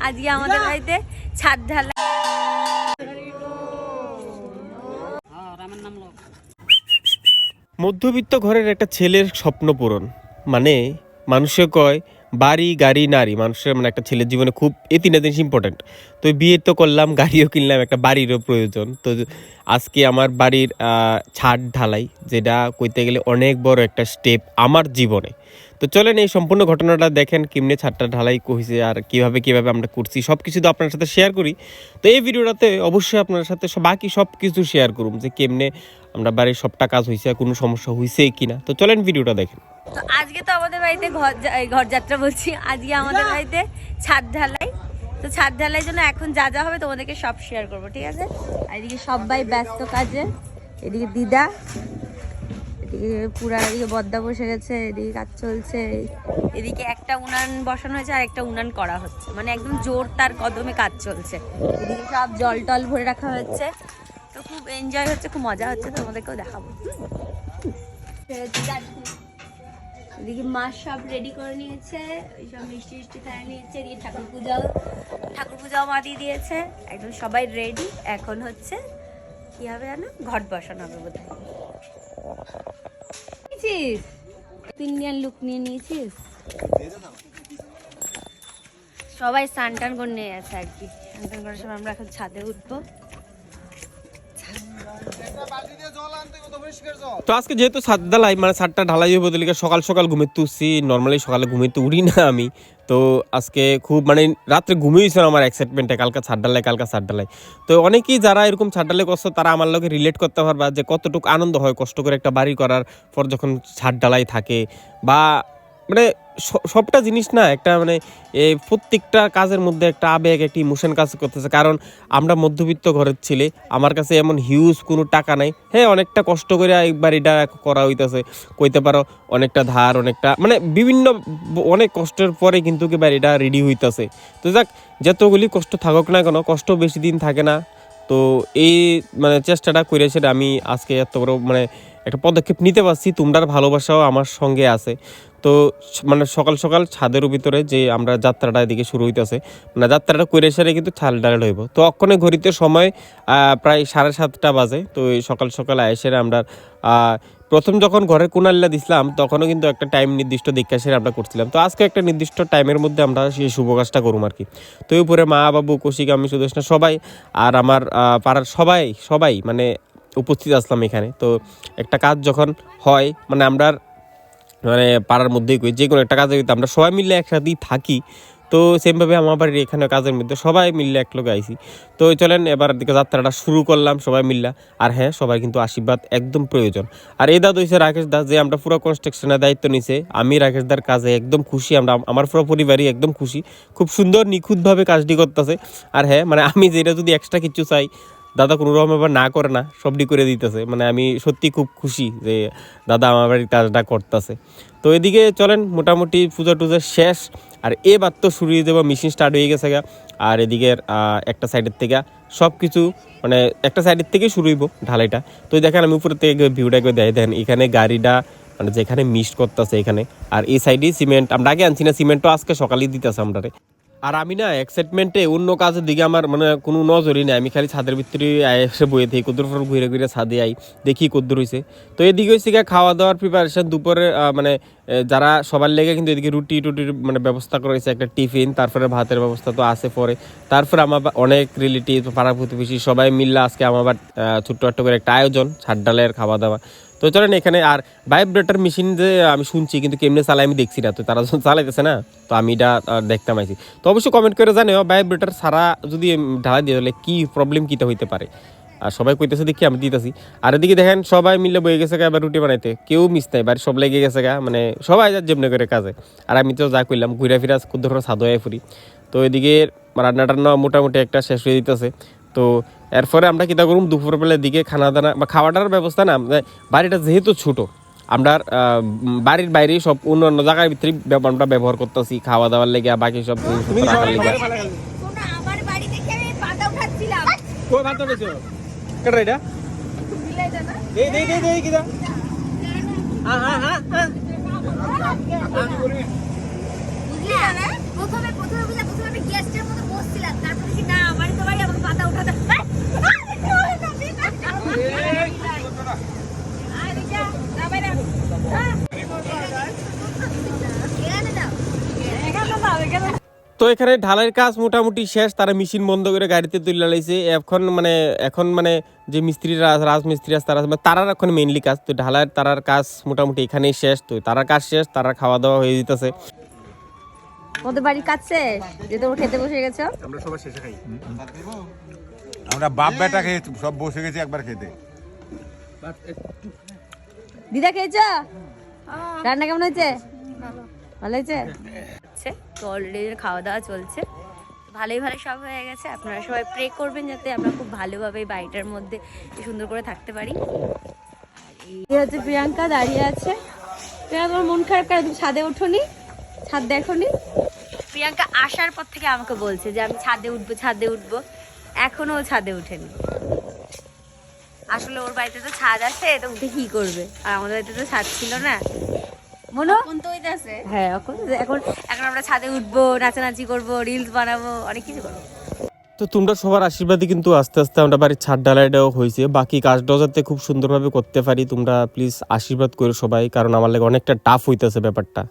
আজকে আমাদের বাড়িতে ছাদ ঢালা। মধ্যবিত্ত ঘরের একটা ছেলের স্বপ্ন পূরণ মানে মানুষে কয় বাড়ি গাড়ি নারী মানুষের মানে একটা ছেলের জীবনে খুব এই তিনটা জিনিস ইম্পর্টেন্ট। তো বিয়ে তো করলাম, গাড়িও কিনলাম, একটা বাড়িরও প্রয়োজন। তো আজকে আমার বাড়ির ছাদ ঢালাই, যেটা কইতে গেলে অনেক বড় একটা স্টেপ আমার জীবনে। তো চলেন এই সম্পূর্ণ ঘটনাটা দেখেন, কেমনে ছাদটা ঢালাই কইছে আর কিভাবে আমরা করছি সব কিছু তো আপনার সাথে শেয়ার করি। তো এই ভিডিওটাতে অবশ্যই আপনার সাথে বাকি সব কিছু শেয়ার করুন, যে কেমনে আমরা বাড়ির সবটা কাজ হয়েছে, কোনো সমস্যা হয়েছে কিনা। তো চলেন ভিডিওটা দেখেন। তো আজকে তো আমাদের বাড়িতে ঘর যাত্রা বলছি, আজকে আমাদের বাড়িতে ছাদ ঢালাই। তো ছাদ ঢালাই জন্য এখন যা যা হবে তোমাদেরকে সব শেয়ার করবো, ঠিক আছে? আর এদিকে সবাই ব্যস্ত কাজে, এদিকে দিদা, এদিকে পুরা, এদিকে বদ্দা বসে গেছে, এদিকে কাজ চলছে। এদিকে একটা উনান বসানো হয়েছে আর একটা উনান করা হচ্ছে, মানে একদম জোর তার কদমে কাজ চলছে। এদিকে সব জল টল ভরে রাখা হচ্ছে, তো খুব এনজয় হচ্ছে, খুব মজা হচ্ছে, তোমাদেরকেও দেখাবো। এদিকে মা সব রেডি করে নিয়েছে, সব মিষ্টি মিষ্টি খাইয়ে নিয়েছে। এদিকে ঠাকুর পূজাও মা দিয়ে দিয়েছে, একদম সবাই রেডি। এখন হচ্ছে কি হবে জানো, ঘট বসানো হবে বোধ হয়। ইন্ডিয়ান লুক নিয়ে নিয়েছিস, সবাই স্নান টান করে নিয়ে আছে আর কি। স্নান টান করার সময় আমরা এখন ছাদে উঠবো। তো আজকে যেহেতু ছাদ ঢালাই, মানে ছাদটা ঢালাই হয়ে বদলে সকাল সকাল ঘুমিয়ে উঠছি। নর্মালি সকালে ঘুমিয়ে উঠি না আমি। তো আজকে খুব মানে রাত্রে ঘুমিয়েছিল আমার এক্সাইটমেন্টে, কালকে ছাদ ঢালাই। তো অনেকেই যারা এরকম ছাদ ঢালাই করছো তারা আমার লোকে রিলেট করতে পারবা যে কতটুকু আনন্দ হয় কষ্ট করে একটা বাড়ি করার পর যখন ছাদ ঢালাই থাকে, বা মানে সবটা জিনিস না একটা মানে এই প্রত্যেকটা কাজের মধ্যে একটা আবেগ, একটা ইমোশন কাজ করতেছে। কারণ আমরা মধ্যবিত্ত ঘরের ছেলে, আমার কাছে এমন হিউজ কোনো টাকা নাই। হ্যাঁ, অনেকটা কষ্ট করে একবার এটা করা হইতেছে, কইতে পারো অনেকটা ধার, অনেকটা মানে বিভিন্ন অনেক কষ্টের পরে কিন্তু কি বাড়িটা রেডি হইতেছে। তো যাক, যতগুলি কষ্ট থাকুক না কেন, কষ্ট বেশি দিন থাকে না। তো এই মানে চেষ্টাটা করে সেটা আমি আজকে এত বড় মানে একটা পদক্ষেপ নিতে পারছি, তোমরার ভালোবাসাও আমার সঙ্গে আছে। তো মানে সকাল সকাল ছাদের ভিতরে যে আমরা যাত্রাটা এদিকে শুরু হইতেছে, মানে যাত্রাটা করে সেরে কিন্তু ছাল ডাল হইব। তো অক্ষণে ঘড়িতে সময় প্রায় 7:30 বাজে। তো এই সকাল সকাল এসে আমরা প্রথম যখন ঘরের কোনাল্লা দিছিলাম তখনও কিন্তু একটা টাইম নির্দিষ্ট দীক্ষা সেরে আমরা করছিলাম। তো আজকে একটা নির্দিষ্ট টাইমের মধ্যে আমরা সেই শুভ কাজটা করুম আর কি। তো এই উপরে মা, বাবু, কৌশিক, আমি, সুদেশনা সবাই আর আমার পাড়ার সবাই মানে উপস্থিত আসলাম এখানে। তো একটা কাজ যখন হয় মানে আমরা মানে পাড়ার মধ্যেই কই যে কোনো একটা কাজে কিন্তু আমরা সবাই মিলে একসাথেই থাকি। তো সেমভাবে আমার বাড়ির এখানে কাজের মধ্যে সবাই মিললে এক লোক আইসি। তো চলেন এবার দিকে যাত্রাটা শুরু করলাম সবাই মিললা। আর হ্যাঁ, সবাই কিন্তু আশীর্বাদ একদম প্রয়োজন। আর এই দাদা হইছে রাকেশ দা, যে আমরা পুরো কনস্ট্রাকশনের দায়িত্ব নিছে। আমি রাকেশ দার কাজে একদম খুশি, আমার পুরো পরিবারই একদম খুশি। খুব সুন্দর নিখুঁতভাবে কাজটি করতেছে। আর হ্যাঁ, মানে আমি যেটা যদি এক্সট্রা কিছু চাই দাদা কোনো রকম এবার না করে না, সবটি করে দিতেছে। মানে আমি সত্যি খুব খুশি যে দাদা আমার বাড়ির কাজটা করতেছে। তো এদিকে চলেন মোটামুটি পূজা টুজা শেষ, আর এবার তো শুরু হয়ে যাবো, মেশিন স্টার্ট হয়ে গেছে গা। আর এদিকের একটা সাইডের থেকে সব কিছু মানে একটা সাইডের থেকে শুরু হইব ঢালাইটা। তো দেখেন আমি উপর থেকে ভিউটা একবার দেখেন, এখানে গাড়িটা মানে যেখানে মিক্স করতেছে এখানে, আর এই সাইডে সিমেন্ট আমরা আগে আনছি না, সিমেন্টও আজকে সকালেই দিতেছে আমরা। আর আমি না এক্সাইটমেন্টে অন্য কাজের দিকে আমার মানে কোনো নজরই নেই, আমি খালি ছাদের ভিতরে এসে বয়ে থাকি, কদ্দুর পর ঘুরে ছাদে আই, দেখি কদ্দুর হয়েছে। তো এদিকে হয়েছে গিয়ে খাওয়া দাওয়ার প্রিপারেশন দুপুরে, মানে যারা সবার লেগে কিন্তু এদিকে রুটির মানে ব্যবস্থা করা হয়েছে, একটা টিফিন, তারপরে ভাতের ব্যবস্থা তো আছে পরে। তারপরে আমার অনেক রিলেটিভ, পাড়া প্রতিবেশী সবাই মিললে আজকে আমার ছোট্ট একটা করে একটা আয়োজন ছাদ ডালের খাওয়া দাওয়া। তো চলেন এখানে আর ভাইব্রেটর মেশিন যে আমি শুনছি কিন্তু কেমনে চালাই আমি দেখছি না, তো তারা যখন চালাইতেছে না তো আমি এটা দেখতে পাইছি। তো অবশ্যই কমেন্ট করে জানিও ভাইব্রেটর ছাড়া যদি ঢালাই দিয়ে তাহলে কী প্রবলেম কীটা হইতে পারে। আর সবাই কইতেছে দেখি আমি দিতেছি। আর এদিকে দেখেন সবাই মিলে বয়ে গেছে গা এবার রুটি বানাইতে, কেউ মিস নাই, বাড়ির সব লেগে গেছে গা, মানে সবাই যার যেমনি করে কাজে। আর আমি তো যা করলাম ঘুরে ফিরা কুদ্দুর সাদু হয়ে ফুরি। তো এদিকে রান্না টান্না মোটামুটি একটা শেষ হয়ে দিতেছে। তো এরপরে আমরা কীটা করুম, দুপুরবেলার দিকে খানা দানা বা খাওয়াটার ব্যবস্থা না, বাড়িটা যেহেতু ছোটো, আমরা বাড়ির বাইরে সব অন্য জায়গার ভিতরে আমরা ব্যবহার করতেছি খাওয়া দাওয়ার লেগে, বাকি সব রাখার লেগে। প্রথমে আমি গেস্টের মতো বসছিলাম, তারপরে কি না আমারই তো ভাই আমাকে পাতা উঠাতে তো এখানে ঢালাইয়ের কাজ মোটামুটি শেষ, তারা মেশিন বন্ধ করে গাড়িতে তুলে লাইছে। এখন মানে যে মিস্ত্রিরা রাজমিস্ত্রি আছে তারা এখন মেইনলি কাজ, তো ঢালাইয়ের তারার কাজ মোটামুটি এখানেই শেষ। তো তারার কাজ শেষ, তারা খাওয়া দাওয়া হয়ে যেতেছে। ওদের বাড়ি কাজ শেষ, যে তোমরা খেতে বসে গেছো? আমরা সবাই শেষে খাই। আমরা বাপ বেটা খেয়ে সব বসে গেছি একবার খেতে। দিদা খেয়েছো? রান্না কেমন হয়েছে? ভালো হয়েছে। তো অলরেডি খাওয়া দাওয়া চলছে, ভালোই সব হয়ে গেছে। আপনারা সবাই প্রে করবেন যাতে আমরা খুব ভালোভাবে এই বাড়িটার মধ্যে সুন্দর করে থাকতে পারি। এই হচ্ছে প্রিয়াঙ্কা দাঁড়িয়ে আছে। প্রিয়াঙ্কা, তোমার মন খারাপ কেন? তুমি ছাদে ওঠোনি, ছাদ দেখোনি? প্রিয়াঙ্কা আসার পর থেকে আমাকে বলছে যে আমি ছাদে উঠবো, এখনো ও ছাদে উঠেনি। আসলে ওর বাড়িতে তো ছাদ আছে, তো উঠে কি করবে, আর আমাদের বাড়িতে তো ছাদ ছিল না। হ্যাঁ, এখন আমরা ছাদে উঠবো, নাচানাচি করবো, রিলস বানাবো, অনেক কিছু করবো। তো তোমরা সবার আশীর্বাদে কিন্তু আস্তে আস্তে আমরা বাড়ির ছাদ ঢালাইটাও হয়েছে। বাকি কাজটাও যাতে খুব সুন্দরভাবে করতে পারি, তোমরা প্লিজ আশীর্বাদ করো সবাই, কারণ আমার লাগে অনেকটা টাফ হইতেছে ব্যাপারটা।